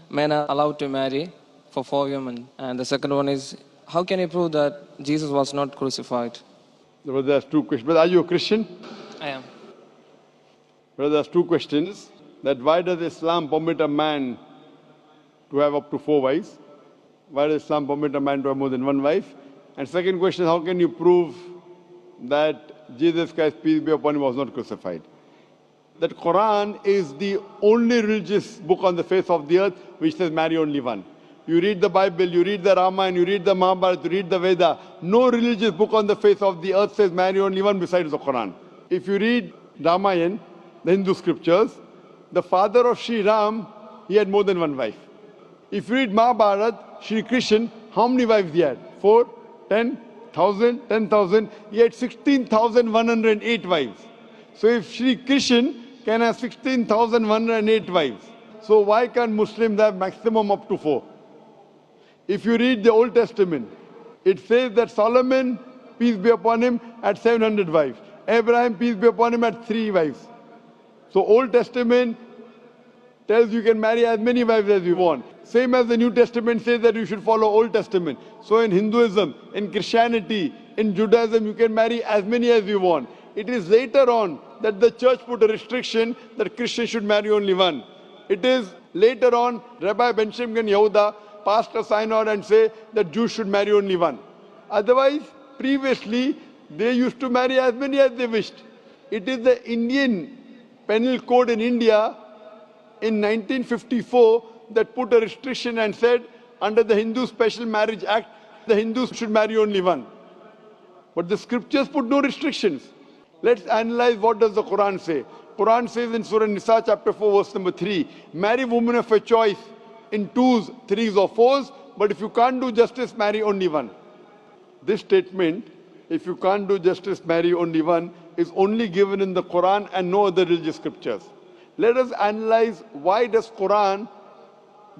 men are allowed to marry for 4 women? And the second one is, how can you prove that Jesus was not crucified? Brother, there's two questions. But are you a Christian? I am. Brother, there's two questions. That why does Islam permit a man to have up to 4 wives? Why does Islam permit a man to have more than one wife? And second question, how can you prove that Jesus Christ, peace be upon him, was not crucified? That Quran is the only religious book on the face of the earth which says marry only one. You read the Bible, you read the Ramayana, you read the Mahabharata, you read the Veda. No religious book on the face of the earth says marry only one besides the Quran. If you read Ramayana, the Hindu scriptures, the father of Sri Ram, he had more than one wife. If you read Mahabharata, Sri Krishna, how many wives he had? 4, 10, 1,000, 10,000. He had 16,108 wives. So if Sri Krishna can have 16,108 wives, so why can't Muslims have maximum up to 4? If you read the Old Testament, it says that Solomon, peace be upon him, had 700 wives. Abraham, peace be upon him, had 3 wives. So Old Testament tells you can marry as many wives as you want. Same as the New Testament says that you should follow Old Testament. So in Hinduism, in Christianity, in Judaism, you can marry as many as you want. It is later on that the church put a restriction that Christians should marry only one. It is later on Rabbi Benjamin Yehuda passed a synod and say that Jews should marry only one. Otherwise, previously, they used to marry as many as they wished. It is the Indian penal code in India in 1954 that put a restriction and said under the Hindu Special Marriage Act, the Hindus should marry only one. But the scriptures put no restrictions. Let's analyze what does the Quran say. Quran says in Surah Nisa chapter 4 verse number 3, marry women of your choice in 2s, 3s or 4s, but if you can't do justice, marry only one. This statement, if you can't do justice, marry only one, is only given in the Quran and no other religious scriptures. Let us analyze why does Quran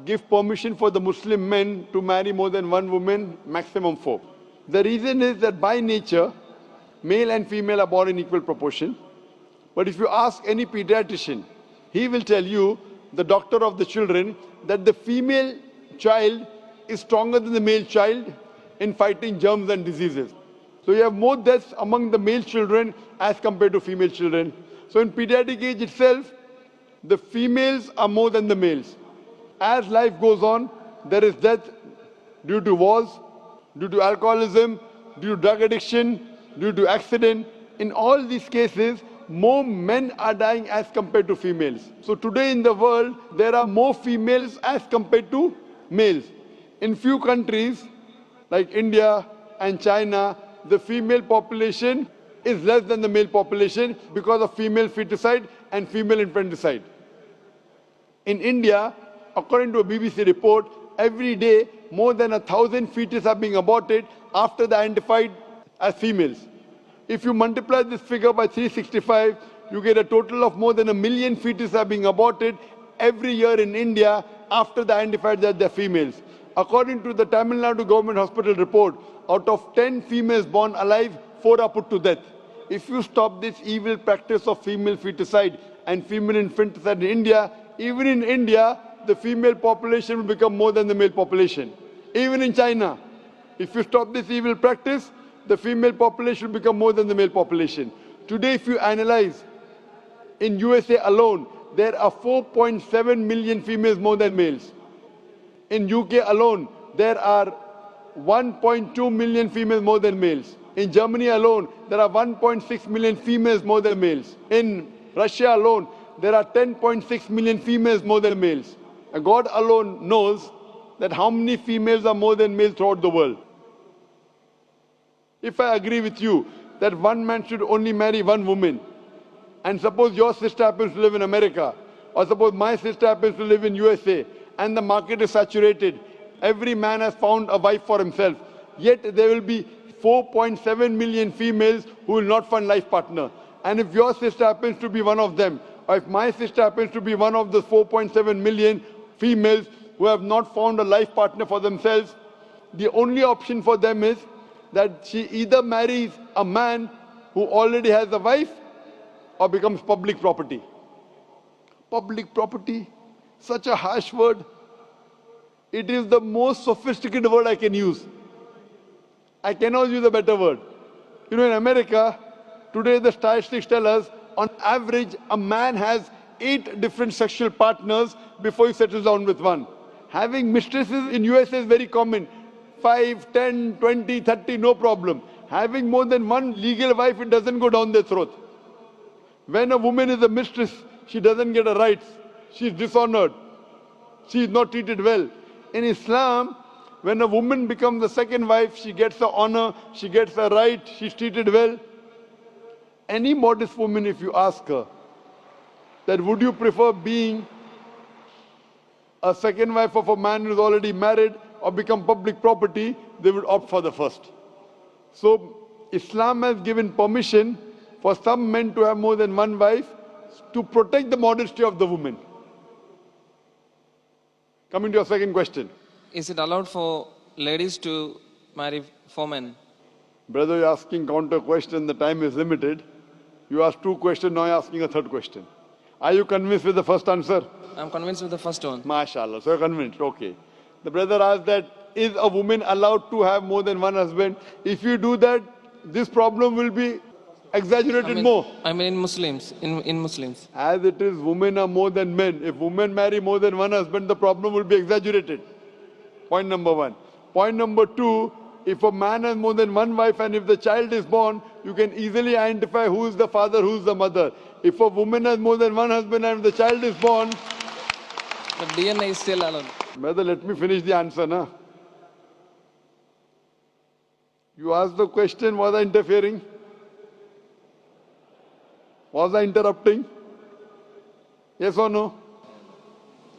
give permission for the Muslim men to marry more than one woman, maximum 4. The reason is that by nature, male and female are born in equal proportion. But if you ask any pediatrician, he will tell you, the doctor of the children, that the female child is stronger than the male child in fighting germs and diseases. So you have more deaths among the male children as compared to female children. So in pediatric age itself, the females are more than the males. As life goes on, there is death due to wars, due to alcoholism, due to drug addiction, due to accident. In all these cases, more men are dying as compared to females. So today in the world, there are more females as compared to males. In few countries, like India and China, the female population is less than the male population because of female feticide and female infanticide. In India, according to a BBC report, every day more than 1,000 fetuses are being aborted after they are identified as females. If you multiply this figure by 365, you get a total of more than 1 million fetuses are being aborted every year in India after they are identified that they are females. According to the Tamil Nadu government hospital report, out of 10 females born alive, 4 are put to death. If you stop this evil practice of female feticide and female infanticide in India, even in India, the female population will become more than the male population. Even in China, if you stop this evil practice, the female population will become more than the male population. Today, if you analyze, in USA alone, there are 4.7 million females more than males. In UK alone, there are 1.2 million females more than males. In Germany alone, there are 1.6 million females more than males. In Russia alone, there are 10.6 million females more than males. And God alone knows that how many females are more than males throughout the world. If I agree with you that one man should only marry one woman, and suppose your sister happens to live in America, or suppose my sister happens to live in USA, and the market is saturated, every man has found a wife for himself, yet there will be 4.7 million females who will not find life partner. And if your sister happens to be one of them, or if my sister happens to be one of the 4.7 million females who have not found a life partner for themselves, the only option for them is that she either marries a man who already has a wife or becomes public property. Public property, such a harsh word. It is the most sophisticated word I can use. I cannot use a better word. You know, in America, today the statistics tell us, on average, a man has 8 different sexual partners before he settles down with one. Having mistresses in USA is very common. 5, 10, 20, 30, no problem. Having more than one legal wife, it doesn't go down their throat. When a woman is a mistress, she doesn't get her rights. She is dishonored. She is not treated well. In Islam, when a woman becomes the second wife, she gets her honor, she gets her right, she's treated well. Any modest woman, if you ask her, that would you prefer being a second wife of a man who's already married or become public property, they would opt for the first. So Islam has given permission for some men to have more than one wife to protect the modesty of the woman. Coming to your second question. Is it allowed for ladies to marry 4 men? Brother, you're asking counter question, the time is limited. You asked 2 questions, now you're asking a 3rd question. Are you convinced with the first answer? I'm convinced with the first one. MashaAllah, so you're convinced, okay. The brother asked that, is a woman allowed to have more than one husband? If you do that, this problem will be exaggerated more. I mean in Muslims, in Muslims. As it is, women are more than men. If women marry more than one husband, the problem will be exaggerated. Point number 1. Point number 2, if a man has more than one wife and if the child is born, you can easily identify who is the father, who is the mother. If a woman has more than one husband and if the child is born... But DNA is still allowed. Brother, let me finish the answer, na? You asked the question, was I interfering? Was I interrupting? Yes or no?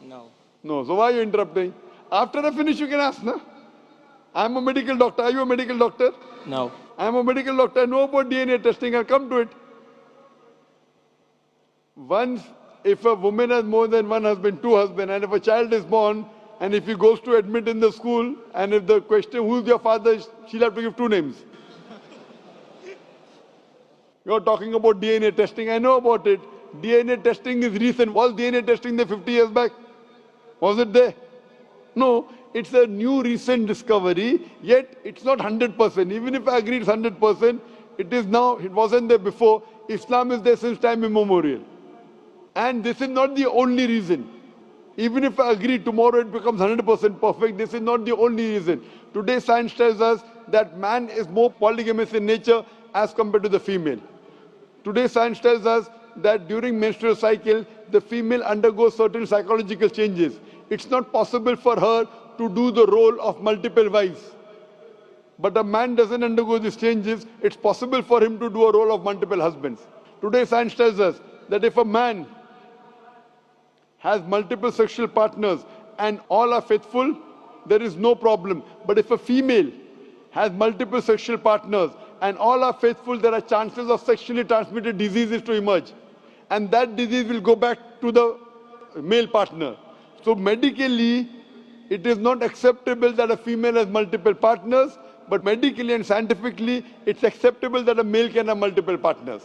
No. No. So why are you interrupting? After I finish, you can ask, na? I'm a medical doctor. Are you a medical doctor? No. I'm a medical doctor. I know about DNA testing. I'll come to it. Once, if a woman has more than one husband, 2 husbands, and if a child is born, and if he goes to admit in the school, and if the question, who's your father, she'll have to give 2 names. You're talking about DNA testing. I know about it. DNA testing is recent. Was DNA testing there 50 years back? Was it there? No. It's a new recent discovery, yet it's not 100%. Even if I agree it's 100%, it is now, it wasn't there before. Islam is there since time immemorial. And this is not the only reason. Even if I agree tomorrow it becomes 100% perfect, this is not the only reason. Today science tells us that man is more polygamous in nature as compared to the female. Today science tells us that during menstrual cycle, the female undergoes certain psychological changes. It's not possible for her to do the role of multiple wives. But a man doesn't undergo these changes, it's possible for him to do a role of multiple husbands. Today science tells us that if a man has multiple sexual partners and all are faithful, there is no problem. But if a female has multiple sexual partners and all are faithful, there are chances of sexually transmitted diseases to emerge. And that disease will go back to the male partner. So medically, it is not acceptable that a female has multiple partners, but medically and scientifically, it's acceptable that a male can have multiple partners.